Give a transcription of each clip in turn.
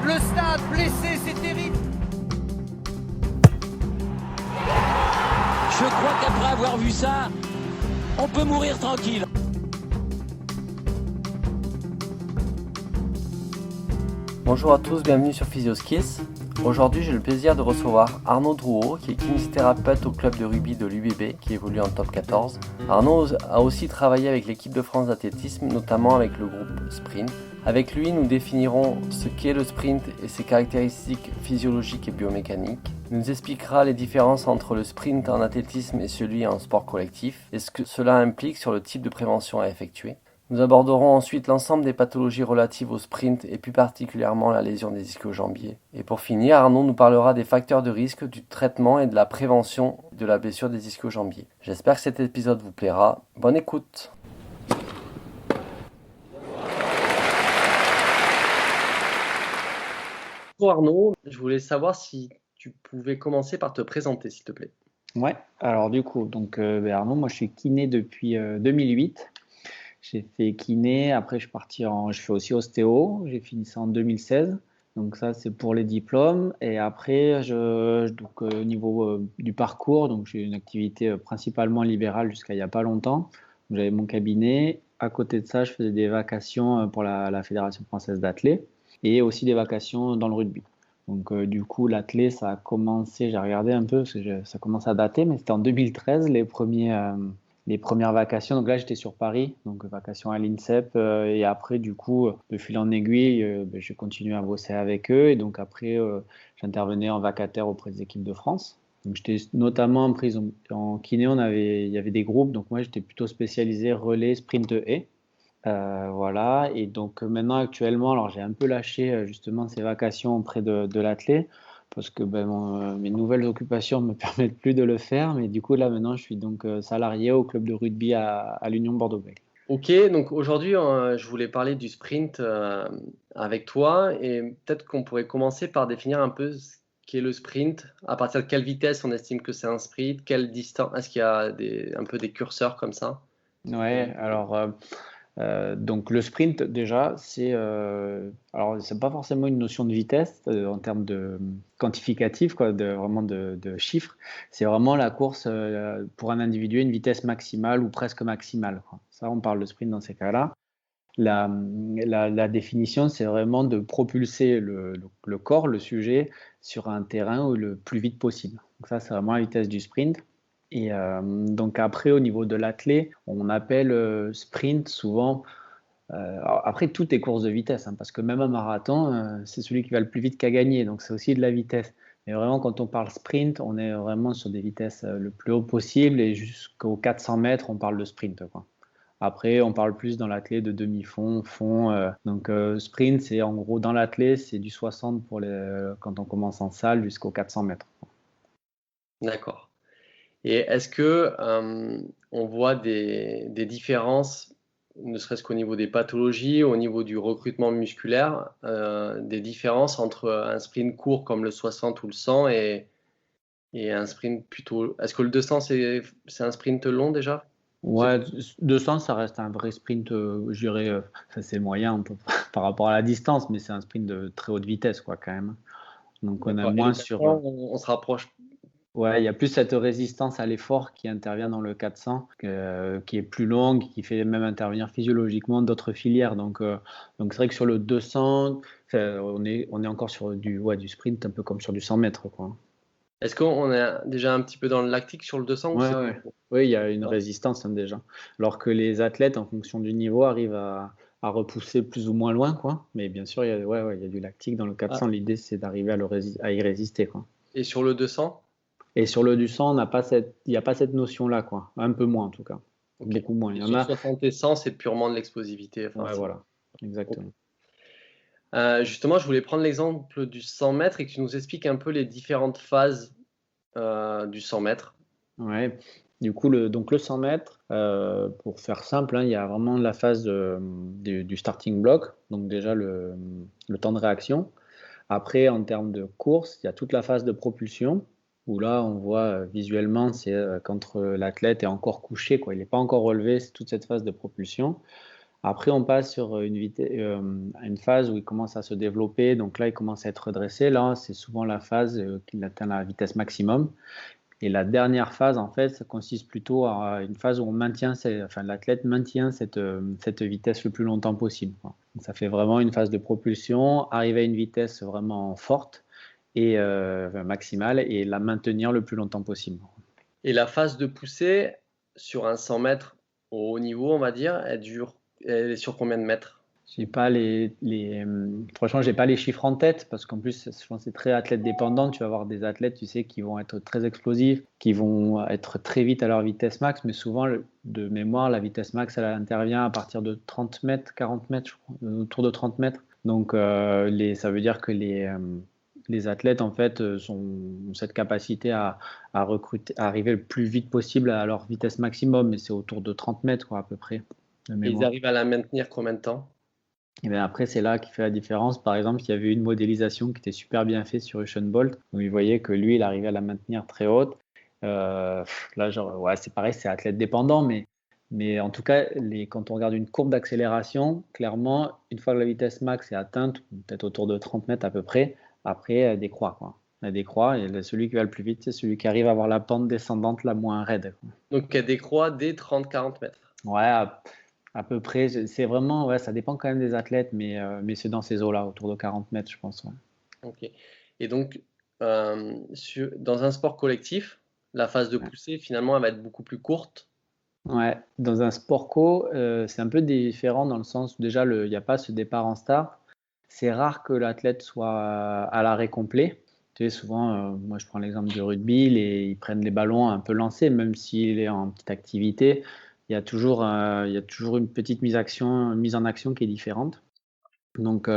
Le stade blessé, c'est terrible. Je crois qu'après avoir vu ça, on peut mourir tranquille. Bonjour à tous, bienvenue sur PhysioSkills. Aujourd'hui, j'ai le plaisir de recevoir Arnaud Drouot, qui est kinésithérapeute au club de rugby de l'UBB, qui évolue en top 14. Arnaud a aussi travaillé avec l'équipe de France d'athlétisme, notamment avec le groupe Sprint. Avec lui, nous définirons ce qu'est le sprint et ses caractéristiques physiologiques et biomécaniques. Il nous expliquera les différences entre le sprint en athlétisme et celui en sport collectif, et ce que cela implique sur le type de prévention à effectuer. Nous aborderons ensuite l'ensemble des pathologies relatives au sprint et plus particulièrement la lésion des ischio-jambiers. Et pour finir, Arnaud nous parlera des facteurs de risque, du traitement et de la prévention de la blessure des ischio-jambiers. J'espère que cet épisode vous plaira. Bonne écoute. Bonjour Arnaud, je voulais savoir si tu pouvais commencer par te présenter s'il te plaît. Ouais, alors du coup, Arnaud, moi je suis kiné depuis 2008. J'ai fait kiné, après je fais aussi ostéo, j'ai fini ça en 2016. Donc ça c'est pour les diplômes. Et après, au niveau du parcours, donc j'ai une activité principalement libérale jusqu'à il n'y a pas longtemps. J'avais mon cabinet. À côté de ça, je faisais des vacations pour la Fédération française d'athlé et aussi des vacations dans le rugby. Donc du coup, l'athlé, ça a commencé, j'ai regardé un peu, parce que ça commence à dater, mais c'était en 2013 les premières vacations. Donc là, j'étais sur Paris, donc vacations à l'INSEP. Et après, du coup, de fil en aiguille, j'ai continué à bosser avec eux. Et donc après, j'intervenais en vacataire auprès des équipes de France. Donc j'étais notamment prise en kiné, il y avait des groupes. Donc moi, j'étais plutôt spécialisé relais, sprint et. Voilà, et donc maintenant actuellement, alors j'ai un peu lâché justement ces vacations auprès de l'athlé parce que mes nouvelles occupations me permettent plus de le faire, mais du coup là maintenant je suis donc salarié au club de rugby à l'Union Bordeaux-Bègles. Ok, donc aujourd'hui je voulais parler du sprint avec toi et peut-être qu'on pourrait commencer par définir un peu ce qu'est le sprint, à partir de quelle vitesse on estime que c'est un sprint, quelle distance, est-ce qu'il y a un peu des curseurs comme ça? Ouais, alors donc le sprint déjà, alors c'est pas forcément une notion de vitesse en termes de quantificatif quoi, vraiment de chiffres. C'est vraiment la course pour un individu une vitesse maximale ou presque maximale, quoi. Ça, on parle de sprint dans ces cas-là. La définition, c'est vraiment de propulser le corps, le sujet, sur un terrain le plus vite possible. Donc ça, c'est vraiment la vitesse du sprint. Et donc après, au niveau de l'athlé, on appelle sprint souvent. Après, tout est course de vitesse, hein, parce que même un marathon, c'est celui qui va le plus vite qui a gagné. Donc c'est aussi de la vitesse. Mais vraiment, quand on parle sprint, on est vraiment sur des vitesses le plus haut possible et jusqu'aux 400 mètres, on parle de sprint, quoi. Après, on parle plus dans l'athlé de demi-fond, fond. Sprint, c'est en gros dans l'athlé, c'est du 60 quand on commence en salle jusqu'aux 400 mètres. D'accord. Et est-ce que on voit des différences, ne serait-ce qu'au niveau des pathologies, au niveau du recrutement musculaire, des différences entre un sprint court comme le 60 ou le 100 et un sprint plutôt. Est-ce que le 200 c'est un sprint long déjà? Ouais, 200, ça reste un vrai sprint, je dirais, ça, c'est moyen par rapport à la distance, mais c'est un sprint de très haute vitesse, quoi, quand même. Donc on a D'accord. Et le moins 400, on se rapproche. ouais, il y a plus cette résistance à l'effort qui intervient dans le 400, qui est plus longue, qui fait même intervenir physiologiquement d'autres filières. Donc c'est vrai que sur le 200, on est encore sur du sprint, un peu comme sur du 100 mètres, quoi. Est-ce qu'on est déjà un petit peu dans le lactique sur le 200 ou Ouais, c'est ouais. Oui, il y a une résistance, hein, déjà. Alors que les athlètes, en fonction du niveau, arrivent à repousser plus ou moins loin, quoi. Mais bien sûr, il y a du lactique dans le Ah, 400. L'idée, c'est d'arriver à y résister, quoi. et sur le 200? Et sur le du 100, il n'y a pas cette notion-là, quoi. Un peu moins, en tout cas. Ok. Beaucoup moins. Il Et y en sur a. 60 et 100, c'est purement de l'explosivité. Enfin, Ouais, voilà. ok. Exactement. Justement, je voulais prendre l'exemple du 100 mètres et que tu nous expliques un peu les différentes phases du 100 mètres. Ouais. Du coup, donc le 100 mètres, pour faire simple, hein, il y a vraiment la phase du starting block, donc déjà le temps de réaction. Après, en termes de course, il y a toute la phase de propulsion, où là, on voit visuellement, c'est quand l'athlète est encore couché, quoi. Il n'est pas encore relevé, c'est toute cette phase de propulsion. Après, on passe sur une phase où il commence à se développer. Donc là, il commence à être redressé. Là, c'est souvent la phase qu'il atteint la vitesse maximum. Et la dernière phase, en fait, ça consiste plutôt à une phase où l'athlète maintient cette vitesse le plus longtemps possible, quoi. Donc, ça fait vraiment une phase de propulsion, arriver à une vitesse vraiment forte et maximale et la maintenir le plus longtemps possible. Et la phase de poussée sur un 100 mètres au haut niveau, on va dire, elle est sur combien de mètres? J'ai pas franchement, j'ai pas les chiffres en tête parce qu'en plus, je pense que c'est très athlète dépendant. Tu vas avoir des athlètes, tu sais, qui vont être très explosifs, qui vont être très vite à leur vitesse max, mais souvent, de mémoire, la vitesse max, elle intervient à partir de 30 mètres, 40 mètres, je crois, autour de 30 mètres. Donc, ça veut dire que les athlètes, en fait, ont cette capacité à recruter, à arriver le plus vite possible à leur vitesse maximum, mais c'est autour de 30 mètres, quoi, à peu près, de Et ils mémoire. arrivent à la maintenir combien de temps? Et bien après, c'est là qui fait la différence. Par exemple, il y avait une modélisation qui était super bien faite sur Usain Bolt, où il voyait que lui, il arrivait à la maintenir très haute. Là, genre, ouais, c'est pareil, c'est athlète dépendant, mais en tout cas, quand on regarde une courbe d'accélération, clairement, une fois que la vitesse max est atteinte, peut-être autour de 30 mètres à peu près, après, elle décroît, quoi. Elle décroît, et celui qui va le plus vite, c'est celui qui arrive à avoir la pente descendante la moins raide, quoi. Donc elle décroît dès 30-40 mètres. Ouais, à peu près. C'est vraiment, ouais, ça dépend quand même des athlètes, mais c'est dans ces eaux-là, autour de 40 mètres, je pense. Ouais. Ok. Et donc, dans un sport collectif, la phase de poussée, finalement, elle va être beaucoup plus courte. Ouais, dans un sport co, c'est un peu différent dans le sens où déjà, il n'y a pas ce départ en start. C'est rare que l'athlète soit à l'arrêt complet. Tu sais, souvent, moi je prends l'exemple du rugby, ils prennent les ballons un peu lancés, même s'il est en petite activité. Il y a toujours une petite mise en action qui est différente. Donc,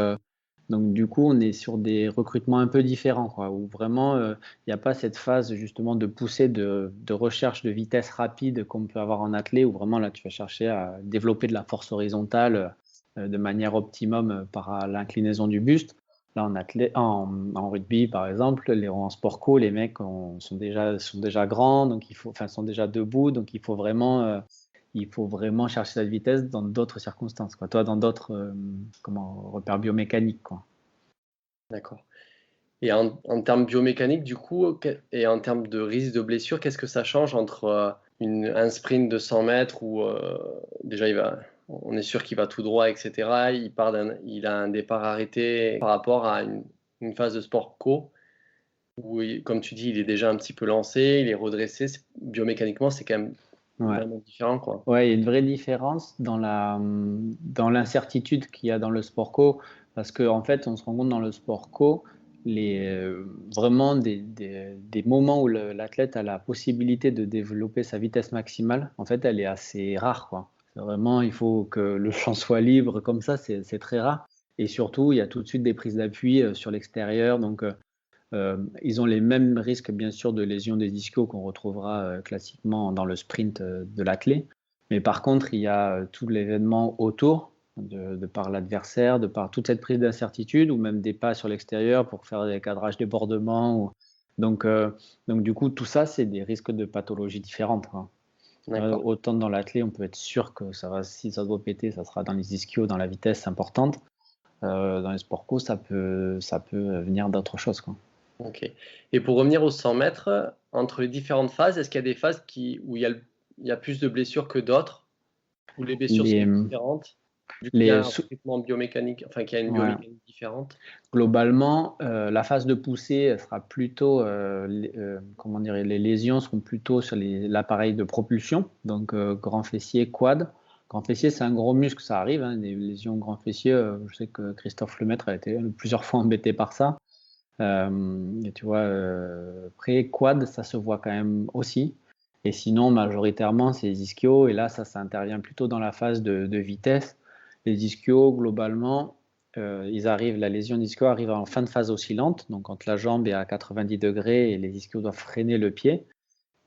du coup, on est sur des recrutements un peu différents, quoi, où vraiment, il n'y a pas cette phase justement de poussée de recherche de vitesse rapide qu'on peut avoir en athlée, où vraiment là, tu vas chercher à développer de la force horizontale de manière optimum par l'inclinaison du buste. Là, en rugby, par exemple, en sport co, les mecs sont déjà grands, donc sont déjà debout, donc il faut vraiment chercher cette vitesse dans d'autres circonstances, quoi. Toi, dans d'autres repères biomécaniques, quoi. D'accord. Et en termes biomécaniques, du coup, et en termes de risque de blessure, qu'est-ce que ça change entre un sprint de 100 mètres où déjà on est sûr qu'il va tout droit, etc. Il a un départ arrêté par rapport à une phase de sport co où, comme tu dis, il est déjà un petit peu lancé, il est redressé. Biomécaniquement, c'est quand même Ouais. vraiment différent, quoi. Ouais, il y a une vraie différence dans l'incertitude qu'il y a dans le sport co, parce qu'en fait, on se rend compte dans le sport co, vraiment des moments où l'athlète a la possibilité de développer sa vitesse maximale, en fait, elle est assez rare, quoi. C'est vraiment, il faut que le champ soit libre comme ça, c'est très rare. Et surtout, il y a tout de suite des prises d'appui sur l'extérieur, donc ils ont les mêmes risques, bien sûr, de lésions des ischios qu'on retrouvera classiquement dans le sprint de l'athlée. Mais par contre, il y a tout l'événement autour, de par l'adversaire, de par toute cette prise d'incertitude, ou même des pas sur l'extérieur pour faire des cadrages débordements. Donc, du coup, tout ça, c'est des risques de pathologies différentes, quoi. D'accord. Autant dans l'athlée, on peut être sûr que si ça doit péter, ça sera dans les ischios, dans la vitesse importante. Dans les sports co, ça peut venir d'autre chose, quoi. Ok. Et pour revenir aux 100 mètres, entre les différentes phases, est-ce qu'il y a des phases où il y a plus de blessures que d'autres, où les blessures sont Les, différentes, vu qu'il y a les, un recrutement biomécanique, enfin qu'il y a une ouais. biomécanique différente? Globalement, la phase de poussée elle sera plutôt, comment dire, les lésions seront plutôt sur l'appareil de propulsion, donc grand fessier, quad. Grand fessier, c'est un gros muscle, ça arrive, hein, des lésions grand fessier. Je sais que Christophe Lemaître a été plusieurs fois embêté par ça. Et tu vois, après, quad, ça se voit quand même aussi. Et sinon, majoritairement, c'est les ischios. Et là, ça intervient plutôt dans la phase de vitesse. Les ischios, globalement, la lésion d'ischio arrive en fin de phase oscillante, donc quand la jambe est à 90 degrés et les ischios doivent freiner le pied,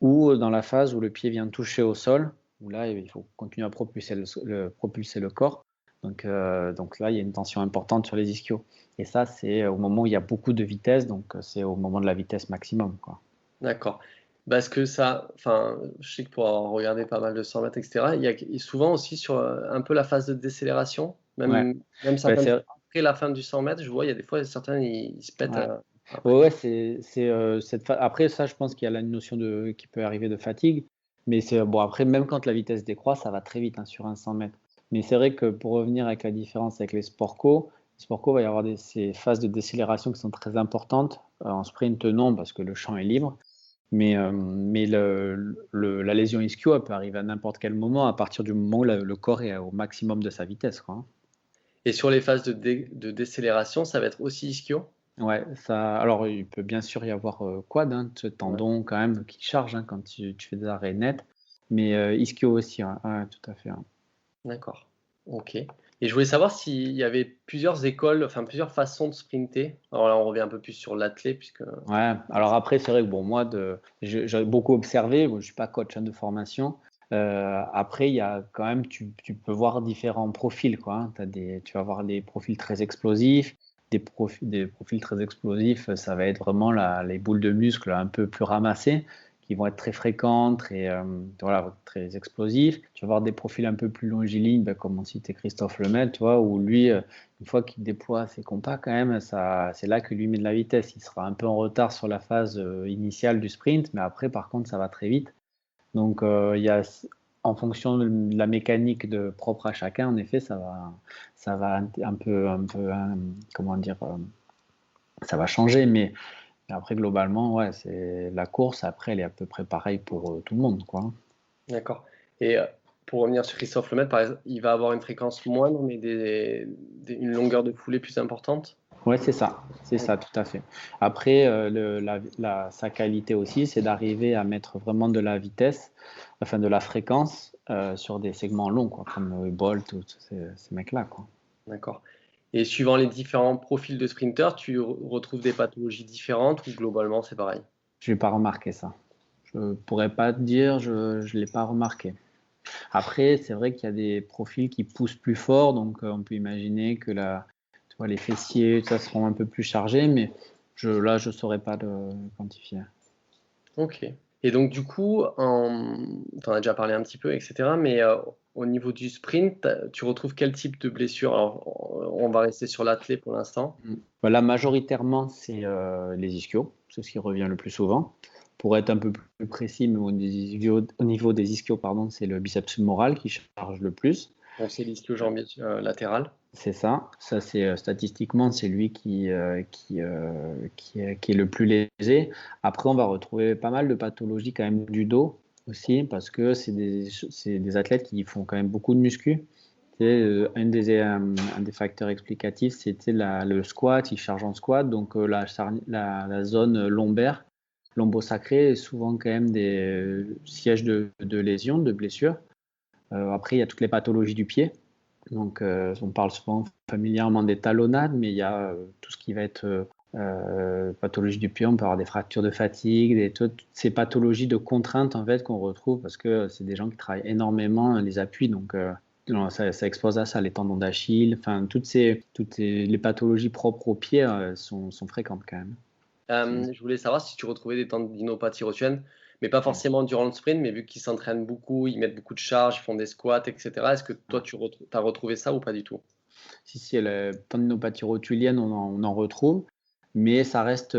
ou dans la phase où le pied vient toucher au sol, où là, il faut continuer à propulser le corps. Donc là, il y a une tension importante sur les ischios. Et ça, c'est au moment où il y a beaucoup de vitesse, donc c'est au moment de la vitesse maximum, quoi. D'accord. Parce que ça, enfin, je sais que pour avoir regardé pas mal de 100 mètres, etc., il y a souvent aussi sur un peu la phase de décélération, Ouais, même bah, certaines, après la fin du 100 mètres, je vois, il y a des fois, certains, ils se pètent ouais. après. Ouais, ouais, après ça, je pense qu'il y a la notion qui peut arriver de fatigue, mais c'est bon, après, même quand la vitesse décroît, ça va très vite, hein, sur un 100 mètres. Mais c'est vrai que pour revenir avec la différence avec les sport co, il va y avoir ces phases de décélération qui sont très importantes. En sprint, non, parce que le champ est libre. Mais la lésion ischio, elle peut arriver à n'importe quel moment, à partir du moment où le corps est au maximum de sa vitesse, quoi, hein. Et sur les phases de décélération, ça va être aussi ischio? Ouais, ça, alors il peut bien sûr y avoir quad, hein, ce Ouais, tendon quand même qui charge, hein, quand tu fais des arrêts nets, mais ischio aussi, ouais, ouais, tout à fait, ouais. d'accord. Ok. Et je voulais savoir s'il y avait plusieurs écoles, enfin plusieurs façons de sprinter. Alors là, on revient un peu plus sur l'athlé, puisque. Ouais, alors après, c'est vrai que bon, moi, j'ai beaucoup observé, bon, je suis pas coach, hein, de formation. Après, il y a quand même, tu peux voir différents profils, quoi, hein. Tu vas voir des profils très explosifs, des profils très explosifs, ça va être vraiment les boules de muscles un peu plus ramassées, qui vont être très fréquentes, voilà, très explosifs. Tu vas voir des profils un peu plus longilignes, ben, comme on citait Christophe Lemel, tu vois, où lui, une fois qu'il déploie ses compas, quand même, c'est là que lui met de la vitesse. Il sera un peu en retard sur la phase initiale du sprint, mais après, par contre, ça va très vite. Donc, en fonction de la mécanique propre à chacun, en effet, ça va comment dire, ça va changer. Mais après, globalement, ouais, c'est la course. Après, elle est à peu près pareille pour tout le monde, quoi. D'accord. Et pour revenir sur Christophe Lemaitre, par exemple, il va avoir une fréquence moindre, mais une longueur de foulée plus importante? Ouais, c'est ça, tout à fait. Après, sa qualité aussi, c'est d'arriver à mettre vraiment de la vitesse, enfin de la fréquence sur des segments longs, quoi, comme Bolt ou tous ces mecs-là, quoi. D'accord. Et suivant les différents profils de sprinteurs, tu retrouves des pathologies différentes ou globalement c'est pareil? Je n'ai pas remarqué ça. Je pourrais pas te dire, je ne l'ai pas remarqué. Après, c'est vrai qu'il y a des profils qui poussent plus fort, donc on peut imaginer que tu vois, les fessiers, tout ça seront un peu plus chargés, mais là, je ne saurais pas le quantifier. Ok. Et donc du coup, tu en as déjà parlé un petit peu, etc. Mais au niveau du sprint, tu retrouves quel type de blessure? Alors, on va rester sur l'athlé pour l'instant. Voilà, majoritairement, c'est les ischios, c'est ce qui revient le plus souvent. Pour être un peu plus précis, mais au niveau des ischios, pardon, c'est le biceps fémoral qui charge le plus. Donc c'est l'ischio-jambier latéral. C'est ça. Ça, c'est statistiquement, c'est lui qui est le plus lésé. Après, on va retrouver pas mal de pathologies quand même du dos aussi, parce que c'est des athlètes qui font quand même beaucoup de muscu. Un des facteurs explicatifs, c'était le squat. Ils chargent en squat, donc la zone lombaire, lombo-sacrée, est souvent quand même des sièges de lésions, de blessures. Après, il y a toutes les pathologies du pied. Donc, on parle souvent familièrement des talonnades, mais il y a tout ce qui va être pathologie du pied. On peut avoir des fractures de fatigue, toutes ces pathologies de contrainte en fait qu'on retrouve parce que c'est des gens qui travaillent énormément les appuis, donc non, ça expose à ça, les tendons d'Achille, enfin les pathologies propres aux pieds sont fréquentes quand même. Je voulais savoir si tu retrouvais des tendinopathies rotulènes, mais pas forcément durant le sprint, mais vu qu'ils s'entraînent beaucoup, ils mettent beaucoup de charges, ils font des squats, etc. Est-ce que toi, tu as retrouvé ça ou pas du tout? Si, la tendinopathie rotulienne, on en retrouve, mais ça reste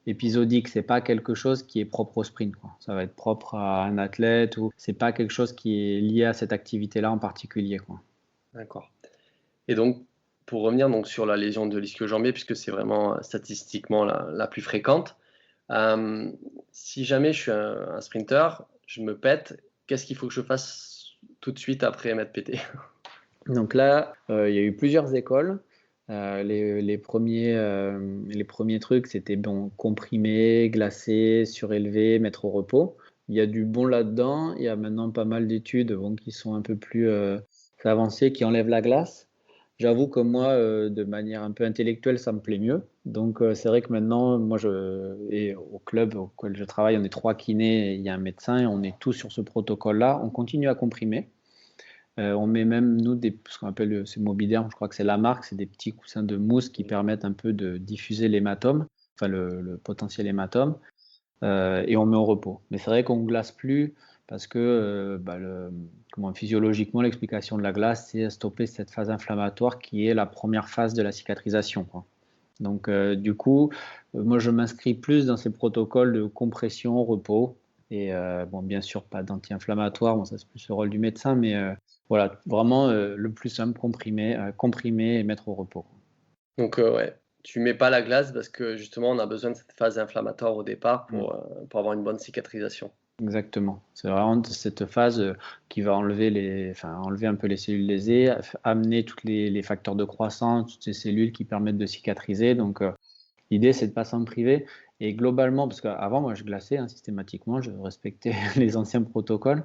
épisodique. C'est pas quelque chose qui est propre au sprint, quoi. Ça va être propre à un athlète ou c'est pas quelque chose qui est lié à cette activité-là en particulier, quoi. D'accord. Et donc, pour revenir donc sur la lésion de l'ischio-jambier, puisque c'est vraiment statistiquement la plus fréquente, euh, si jamais je suis un sprinter, je me pète, qu'est-ce qu'il faut que je fasse tout de suite après m'être pété? Donc là, il y a eu plusieurs écoles. Les premiers trucs, c'était bon, comprimer, glacer, surélever, mettre au repos. Il y a du bon là-dedans. Il y a maintenant pas mal d'études bon, qui sont un peu plus avancées, qui enlèvent la glace. J'avoue que moi, de manière un peu intellectuelle, ça me plaît mieux. Donc c'est vrai que maintenant, moi, et au club auquel je travaille, on est 3 kinés, et il y a un médecin, et on est tous sur ce protocole-là. On continue à comprimer. On met même, nous, ce qu'on appelle c'est Mobiderm, je crois que c'est la marque, c'est des petits coussins de mousse qui permettent un peu de diffuser l'hématome, enfin le potentiel hématome. et on met au repos. Mais c'est vrai qu'on ne glace plus parce que physiologiquement, l'explication de la glace, c'est stopper cette phase inflammatoire qui est la première phase de la cicatrisation, quoi. Donc, du coup, moi, je m'inscris plus dans ces protocoles de compression, repos. Et bien sûr, pas d'anti-inflammatoire, bon, ça c'est plus le rôle du médecin, mais voilà, vraiment le plus simple, comprimer et mettre au repos. Donc, ouais, tu mets pas la glace parce que justement, on a besoin de cette phase inflammatoire au départ pour avoir une bonne cicatrisation. Exactement. C'est vraiment cette phase qui va enlever un peu les cellules lésées, amener tous les facteurs de croissance, toutes ces cellules qui permettent de cicatriser. Donc, l'idée, c'est de ne pas s'en priver. Et globalement, parce qu'avant, moi, je glaçais systématiquement, je respectais les anciens protocoles.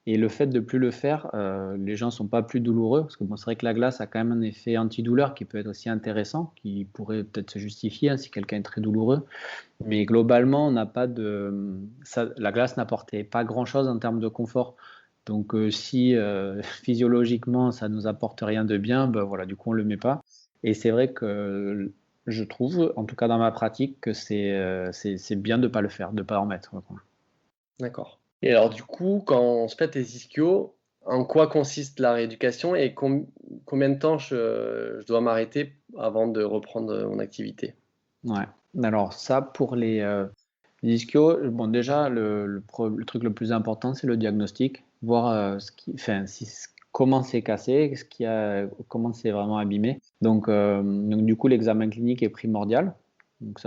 Et le fait de ne plus le faire, les gens ne sont pas plus douloureux, parce que bon, c'est vrai que la glace a quand même un effet antidouleur qui peut être aussi intéressant, qui pourrait peut-être se justifier si quelqu'un est très douloureux. Mais globalement, on n'a pas la glace n'apportait pas grand-chose en termes de confort. Donc si physiologiquement ça nous apporte rien de bien, ben voilà, du coup on le met pas. Et c'est vrai que je trouve, en tout cas dans ma pratique, que c'est bien de pas le faire, de pas en mettre, quoi. D'accord. Et alors du coup, quand on se pète les ischios, en quoi consiste la rééducation et combien de temps je dois m'arrêter avant de reprendre mon activité? Ouais. Alors ça, pour les ischios, bon déjà le truc le plus important, c'est le diagnostic, voir comment c'est cassé, comment c'est vraiment abîmé. Donc du coup, l'examen clinique est primordial. Donc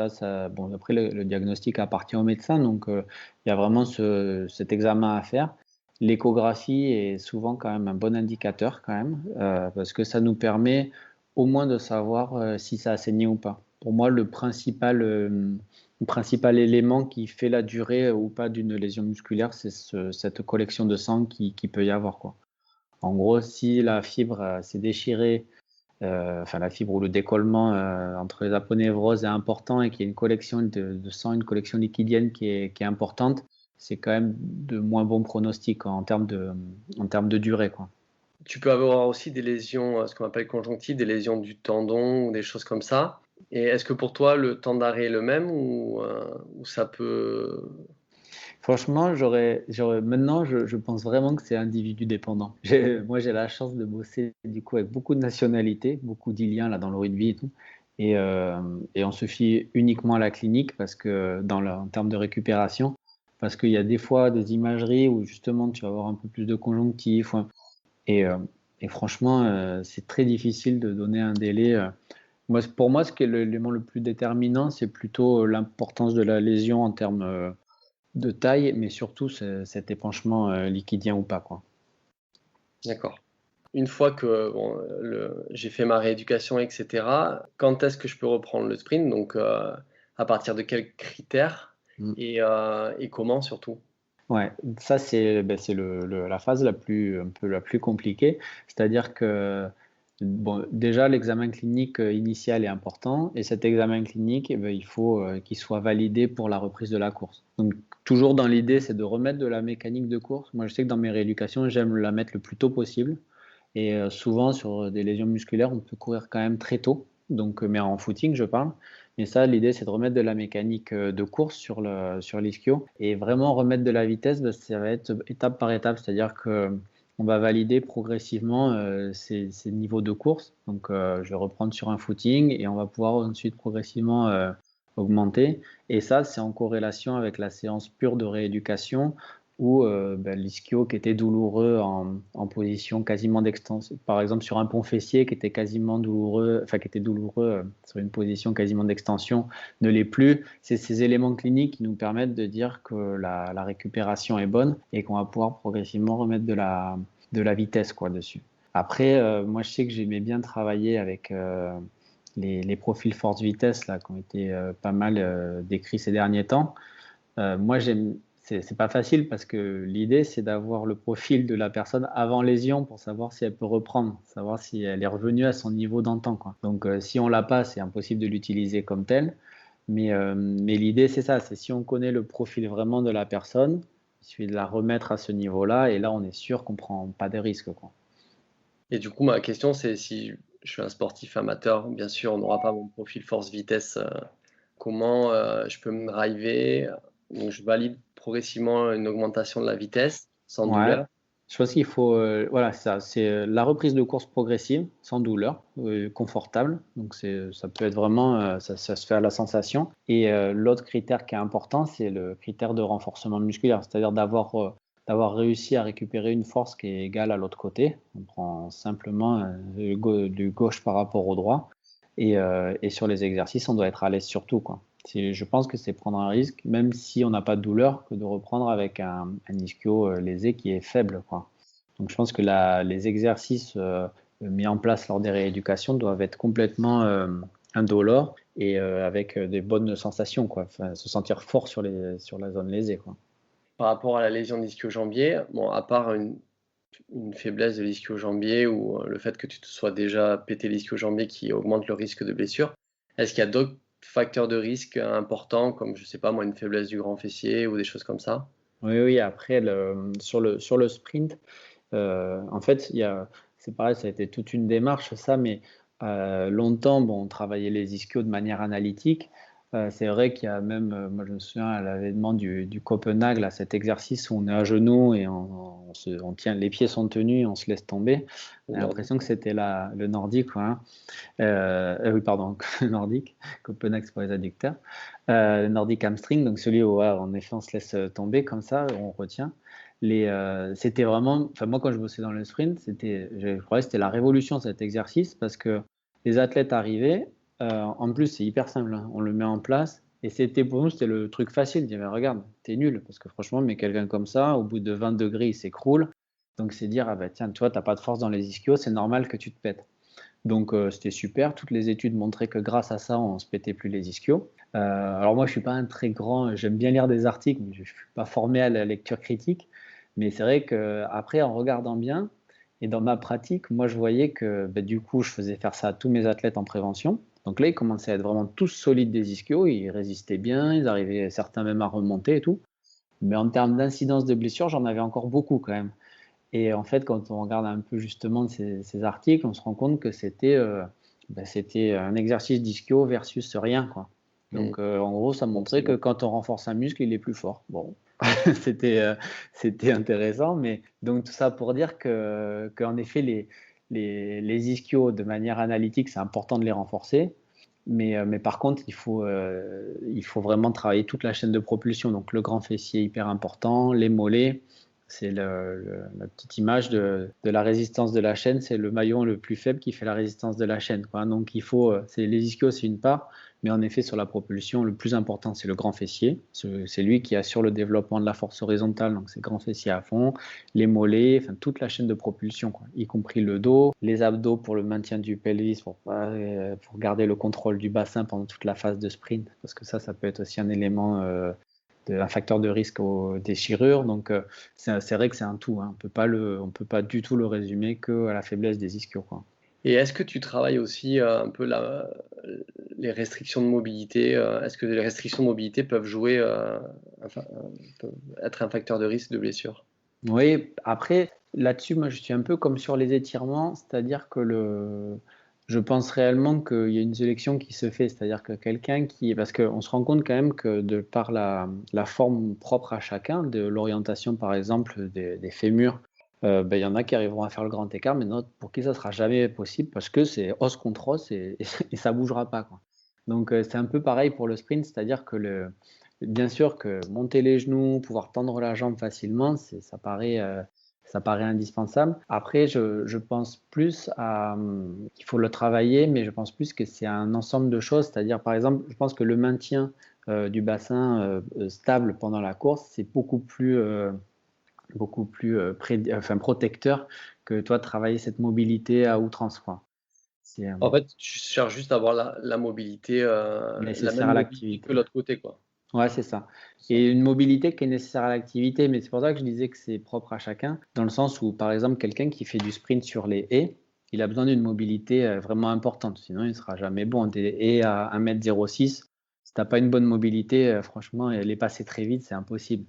bon, après le diagnostic appartient au médecin, donc il y a vraiment cet examen à faire. L'échographie est souvent quand même un bon indicateur quand même, parce que ça nous permet au moins de savoir si ça a saigné ou pas. Pour moi, le principal élément qui fait la durée ou pas d'une lésion musculaire, c'est cette collection de sang qui peut y avoir, quoi. En gros, si la fibre s'est déchirée, la fibre ou le décollement entre les aponevroses est important et qu'il y a une collection de sang, une collection liquidienne qui est importante, c'est quand même de moins bons pronostics en termes de durée, quoi. Tu peux avoir aussi des lésions, ce qu'on appelle conjonctives, des lésions du tendon ou des choses comme ça. Et est-ce que pour toi, le temps d'arrêt est le même ou ça peut... Franchement, maintenant, je pense vraiment que c'est individu dépendant. Moi, j'ai la chance de bosser du coup avec beaucoup de nationalités, beaucoup d'Iliens là dans le rugby et tout. Et on se fie uniquement à la clinique parce que en termes de récupération, parce qu'il y a des fois des imageries où justement tu vas avoir un peu plus de conjonctif. Et, euh, et franchement, c'est très difficile de donner un délai. Pour moi, ce qui est l'élément le plus déterminant, c'est plutôt l'importance de la lésion en termes de taille, mais surtout cet épanchement liquidien ou pas, quoi. D'accord. Une fois que bon, j'ai fait ma rééducation, etc., quand est-ce que je peux reprendre le sprint? Donc, à partir de quels critères Mm. et comment surtout? Ouais, ça c'est la phase un peu la plus compliquée. C'est-à-dire que bon, déjà l'examen clinique initial est important et cet examen clinique, il faut qu'il soit validé pour la reprise de la course. Donc toujours dans l'idée, c'est de remettre de la mécanique de course. Moi, je sais que dans mes rééducations, j'aime la mettre le plus tôt possible. Et souvent sur des lésions musculaires, on peut courir quand même très tôt. Donc, mais en footing, je parle. Mais ça, l'idée, c'est de remettre de la mécanique de course sur l'ischio. Et vraiment remettre de la vitesse, ça va être étape par étape. C'est-à-dire que on va valider progressivement ces niveaux de course. Donc, je vais reprendre sur un footing et on va pouvoir ensuite progressivement augmenter. Et ça, c'est en corrélation avec la séance pure de rééducation où l'ischio qui était douloureux en position quasiment d'extension, par exemple sur un pont fessier qui était quasiment douloureux, enfin qui était douloureux sur une position quasiment d'extension, ne l'est plus. C'est ces éléments cliniques qui nous permettent de dire que la récupération est bonne et qu'on va pouvoir progressivement remettre de la vitesse, quoi, dessus. Après, moi je sais que j'aimais bien travailler avec les profils force-vitesse là, qui ont été pas mal décrits ces derniers temps. Moi, c'est pas facile parce que l'idée, c'est d'avoir le profil de la personne avant lésion pour savoir si elle peut reprendre, savoir si elle est revenue à son niveau d'antan, quoi. Donc, si on l'a pas, c'est impossible de l'utiliser comme tel. Mais l'idée, c'est ça, c'est si on connaît le profil vraiment de la personne, il suffit de la remettre à ce niveau-là et là, on est sûr qu'on prend pas de risques, quoi. Et du coup, ma question, c'est si je suis un sportif amateur, bien sûr, on n'aura pas mon profil force-vitesse. Comment je peux me driver Donc je valide progressivement une augmentation de la vitesse sans Ouais. douleur. Je pense qu'il faut, voilà, c'est la reprise de course progressive, sans douleur, confortable. Donc ça peut être vraiment, ça se fait à la sensation. Et l'autre critère qui est important, c'est le critère de renforcement musculaire, c'est-à-dire d'avoir réussi à récupérer une force qui est égale à l'autre côté. On prend simplement du gauche par rapport au droit. Et sur les exercices, on doit être à l'aise sur tout, quoi. Je pense que c'est prendre un risque, même si on n'a pas de douleur, que de reprendre avec un ischio lésé qui est faible, quoi. Donc je pense que les exercices mis en place lors des rééducations doivent être complètement indolores et avec des bonnes sensations, quoi. Enfin, se sentir fort sur la zone lésée, quoi. Par rapport à la lésion d'ischio-jambier, bon, à part une faiblesse de l'ischio-jambier ou le fait que tu te sois déjà pété l'ischio-jambier qui augmente le risque de blessure, est-ce qu'il y a d'autres facteurs de risque importants comme, je sais pas moi, une faiblesse du grand fessier ou des choses comme ça? Oui, oui, après, sur le sprint, en fait, c'est pareil, ça a été toute une démarche, ça, mais longtemps, bon, on travaillait les ischios de manière analytique. C'est vrai qu'il y a même, moi je me souviens à l'avènement du Copenhague, là, cet exercice où on est à genoux et on tient, les pieds sont tenus, on se laisse tomber. On a l'impression que c'était le nordique, quoi, hein. Oui, pardon, nordique. Copenhague, c'est pour les adducteurs. Nordic hamstring, donc celui où, en effet, on se laisse tomber comme ça, on retient. C'était vraiment, enfin moi quand je bossais dans le sprint, je croyais que c'était la révolution cet exercice parce que les athlètes arrivaient, en plus c'est hyper simple, hein, on le met en place et pour nous c'était le truc facile, dire regarde, t'es nul parce que franchement mais quelqu'un comme ça, au bout de 20 degrés il s'écroule, donc c'est dire ah bah tiens toi t'as pas de force dans les ischios, c'est normal que tu te pètes. Donc c'était super, toutes les études montraient que grâce à ça on se pétait plus les ischios. Alors moi je suis pas un très grand, j'aime bien lire des articles, mais je suis pas formé à la lecture critique. Mais c'est vrai qu'après, en regardant bien, et dans ma pratique, moi, je voyais que du coup, je faisais faire ça à tous mes athlètes en prévention. Donc là, ils commençaient à être vraiment tous solides des ischios, ils résistaient bien, ils arrivaient certains même à remonter et tout. Mais en termes d'incidence de blessure, j'en avais encore beaucoup quand même. Et en fait, quand on regarde un peu justement ces articles, on se rend compte que c'était un exercice d'ischio versus rien, quoi. Donc, en gros, ça montrait que quand on renforce un muscle, il est plus fort. Bon, c'était intéressant, mais donc tout ça pour dire qu'en effet, les ischios, de manière analytique, c'est important de les renforcer. Mais par contre, il faut vraiment travailler toute la chaîne de propulsion. Donc, le grand fessier, hyper important, les mollets. C'est la petite image de la résistance de la chaîne. C'est le maillon le plus faible qui fait la résistance de la chaîne, quoi. Donc, les ischios, c'est une part. Mais en effet, sur la propulsion, le plus important, c'est le grand fessier. C'est lui qui assure le développement de la force horizontale, donc c'est grand fessier à fond, les mollets, enfin toute la chaîne de propulsion, quoi, y compris le dos, les abdos pour le maintien du pelvis, pour garder le contrôle du bassin pendant toute la phase de sprint, parce que ça peut être aussi un élément, un facteur de risque aux déchirures. Donc c'est vrai que c'est un tout, hein. On peut pas du tout le résumer que à la faiblesse des ischios, quoi. Et est-ce que tu travailles aussi un peu les restrictions de mobilité? Est-ce que les restrictions de mobilité peuvent jouer, peuvent être un facteur de risque de blessure? Oui, après, là-dessus, moi, je suis un peu comme sur les étirements, c'est-à-dire que je pense réellement qu'il y a une sélection qui se fait, c'est-à-dire que parce qu'on se rend compte quand même que de par la forme propre à chacun, de l'orientation par exemple des fémurs, il y en a qui arriveront à faire le grand écart, mais d'autres pour qui ça sera jamais possible parce que c'est os contre os et ça bougera pas, quoi. Donc c'est un peu pareil pour le sprint, c'est-à-dire que bien sûr que monter les genoux, pouvoir tendre la jambe facilement, ça paraît indispensable. Après, je pense plus qu'il faut le travailler, mais je pense plus que c'est un ensemble de choses. C'est-à-dire, par exemple, je pense que le maintien du bassin stable pendant la course, c'est beaucoup plus protecteur que toi travailler cette mobilité à outrance, quoi. C'est En fait, tu cherches juste à avoir la mobilité, la nécessaire même à mobilité que l'activité. l'autre côté, quoi. Ouais, c'est ça. Ça. Et une mobilité qui est nécessaire à l'activité, mais c'est pour ça que je disais que c'est propre à chacun, dans le sens où, par exemple, quelqu'un qui fait du sprint sur les haies, il a besoin d'une mobilité vraiment importante, sinon il ne sera jamais bon. Des haies à 1,06 m, si tu n'as pas une bonne mobilité, franchement, les passer très vite, c'est impossible.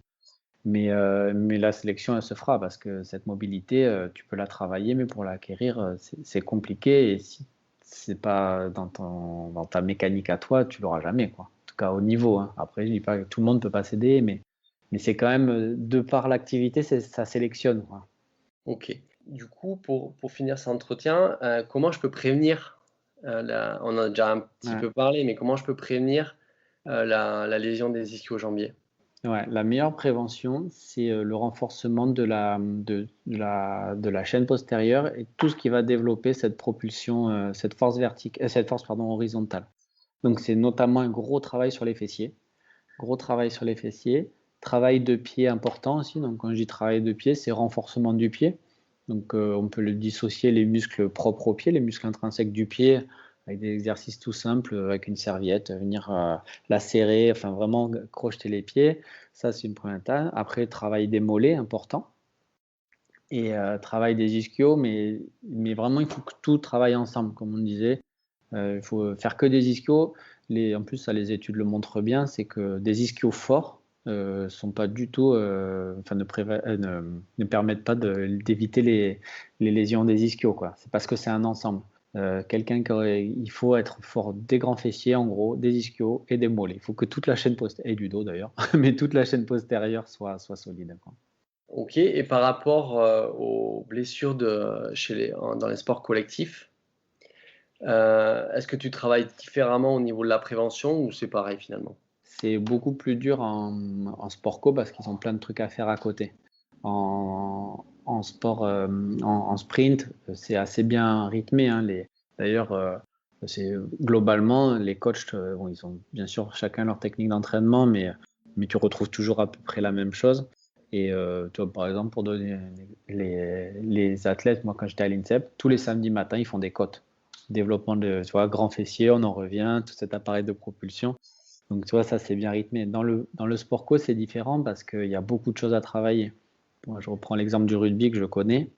Mais la sélection, elle se fera parce que cette mobilité, tu peux la travailler, mais pour l'acquérir, c'est compliqué. Et si c'est pas dans ta mécanique à toi, tu l'auras jamais, quoi. En tout cas haut niveau, hein. Après, je dis pas que tout le monde peut pas s'aider, mais c'est quand même, de par l'activité, ça sélectionne, quoi. Ok. Du coup, pour finir cet entretien, comment je peux prévenir, on en a déjà un petit Ouais. peu parlé, mais comment je peux prévenir la lésion des ischio-jambiers? Ouais, la meilleure prévention, c'est le renforcement de la chaîne postérieure et tout ce qui va développer cette propulsion, cette force, pardon, horizontale. Donc, c'est notamment un gros travail sur les fessiers. Gros travail sur les fessiers. Travail de pied important aussi. Donc, quand je dis travail de pied, c'est renforcement du pied. Donc, on peut le dissocier les muscles propres au pied, les muscles intrinsèques du pied, avec des exercices tout simples, avec une serviette, venir la serrer, enfin vraiment crocheter les pieds. Ça, c'est une première étape. Après, travail des mollets, important. Et travail des ischios, mais vraiment, il faut que tout travaille ensemble, comme on disait. Il faut faire que des ischios. En plus, ça, les études le montrent bien, c'est que des ischios forts sont pas du tout, enfin, ne permettent pas d'éviter les lésions des ischios, quoi. C'est parce que c'est un ensemble. Il faut être fort des grands fessiers, en gros, des ischios et des mollets. Il faut que toute la chaîne postérieure, et du dos d'ailleurs, mais toute la chaîne postérieure soit solide, quoi. Ok. Et par rapport aux blessures dans les sports collectifs, est-ce que tu travailles différemment au niveau de la prévention ou c'est pareil finalement? C'est beaucoup plus dur en sport co parce qu'ils ont plein de trucs à faire à côté. En sport, en sprint, c'est assez bien rythmé, hein. D'ailleurs, c'est globalement, les coachs, bon, ils ont bien sûr chacun leur technique d'entraînement, mais tu retrouves toujours à peu près la même chose. Et tu vois, par exemple, pour donner les athlètes, moi, quand j'étais à l'INSEP, tous les samedis matins, ils font des côtes. Développement de, tu vois, grand fessier, on en revient, tout cet appareil de propulsion. Donc, tu vois, ça, c'est bien rythmé. Dans le sport co, c'est différent parce qu'il y a beaucoup de choses à travailler. Moi, je reprends l'exemple du rugby que je connais.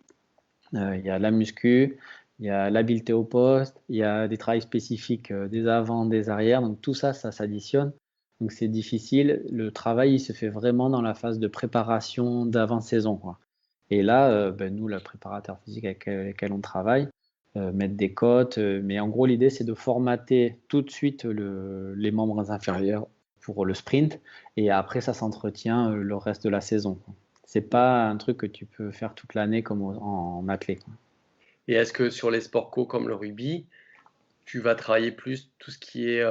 Il y a la muscu, il y a l'habileté au poste, il y a des travails spécifiques des avant, des arrières. Donc, tout ça, ça s'additionne. Donc, c'est difficile. Le travail, il se fait vraiment dans la phase de préparation d'avant-saison, quoi. Et là, ben, nous, le préparateur physique avec lequel on travaille, mettre des cotes. Mais en gros, l'idée, c'est de formater tout de suite les membres inférieurs pour le sprint. Et après, ça s'entretient le reste de la saison, quoi. C'est pas un truc que tu peux faire toute l'année comme en athlée, quoi. Et est-ce que sur les sports co comme le rugby, tu vas travailler plus tout ce qui est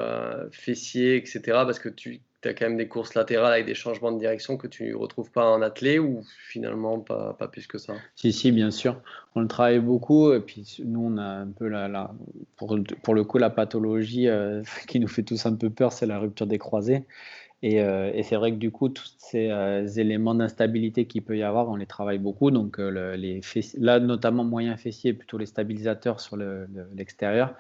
fessier, etc. parce que tu as quand même des courses latérales avec des changements de direction que tu ne retrouves pas en athlée ou finalement pas plus que ça? Si, si, bien sûr. On le travaille beaucoup. Et puis, nous, on a un peu pour le coup, la pathologie qui nous fait tous un peu peur, c'est la rupture des croisés. Et c'est vrai que du coup, tous ces éléments d'instabilité qu'il peut y avoir, on les travaille beaucoup. Donc, là, notamment moyen fessier, plutôt les stabilisateurs sur l'extérieur,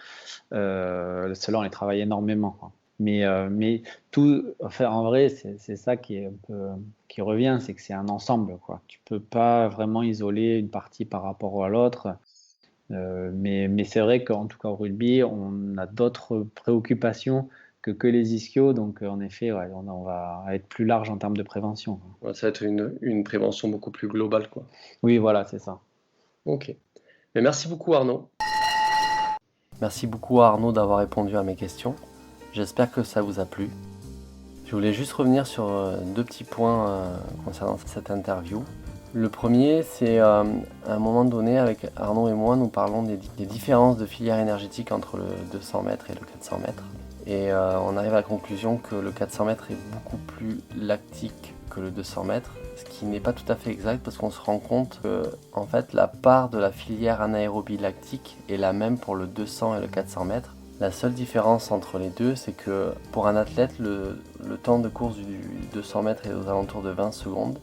ceux-là, on les travaille énormément, quoi. Mais tout, enfin, en vrai, c'est ça qui est un peu, qui revient, c'est que c'est un ensemble, quoi. Tu peux pas vraiment isoler une partie par rapport à l'autre. Mais c'est vrai qu'en tout cas au rugby, on a d'autres préoccupations que les ischios. Donc, en effet, ouais, on va être plus large en termes de prévention, quoi. Ouais, ça va être une prévention beaucoup plus globale, quoi. Oui, voilà, c'est ça. Ok. Mais merci beaucoup Arnaud. Merci beaucoup à Arnaud d'avoir répondu à mes questions. J'espère que ça vous a plu. Je voulais juste revenir sur deux petits points concernant cette interview. Le premier, c'est à un moment donné, avec Arnaud et moi, nous parlons des différences de filière énergétique entre le 200 mètres et le 400 mètres. Et on arrive à la conclusion que le 400 mètres est beaucoup plus lactique que le 200 mètres, ce qui n'est pas tout à fait exact parce qu'on se rend compte que en fait, la part de la filière anaérobie lactique est la même pour le 200 et le 400 mètres. La seule différence entre les deux, c'est que pour un athlète, le temps de course du 200 mètres est aux alentours de 20 secondes.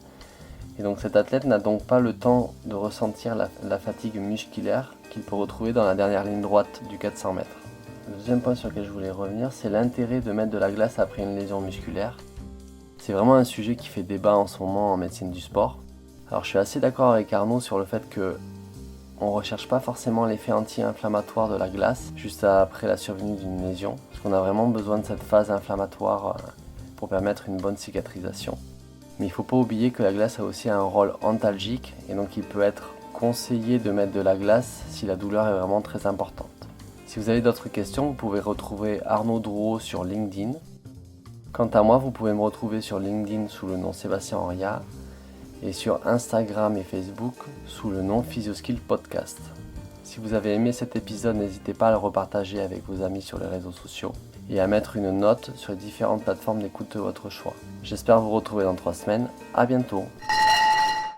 Et donc cet athlète n'a donc pas le temps de ressentir la fatigue musculaire qu'il peut retrouver dans la dernière ligne droite du 400 mètres. Le deuxième point sur lequel je voulais revenir, c'est l'intérêt de mettre de la glace après une lésion musculaire. C'est vraiment un sujet qui fait débat en ce moment en médecine du sport. Alors je suis assez d'accord avec Arnaud sur le fait que on ne recherche pas forcément l'effet anti-inflammatoire de la glace juste après la survenue d'une lésion, parce qu'on a vraiment besoin de cette phase inflammatoire pour permettre une bonne cicatrisation. Mais il ne faut pas oublier que la glace a aussi un rôle antalgique, et donc il peut être conseillé de mettre de la glace si la douleur est vraiment très importante. Si vous avez d'autres questions, vous pouvez retrouver Arnaud Drouot sur LinkedIn. Quant à moi, vous pouvez me retrouver sur LinkedIn sous le nom Sébastien Henriat et sur Instagram et Facebook sous le nom Physioskill Podcast. Si vous avez aimé cet épisode, n'hésitez pas à le repartager avec vos amis sur les réseaux sociaux et à mettre une note sur les différentes plateformes d'écoute de votre choix. J'espère vous retrouver dans 3 semaines. À bientôt.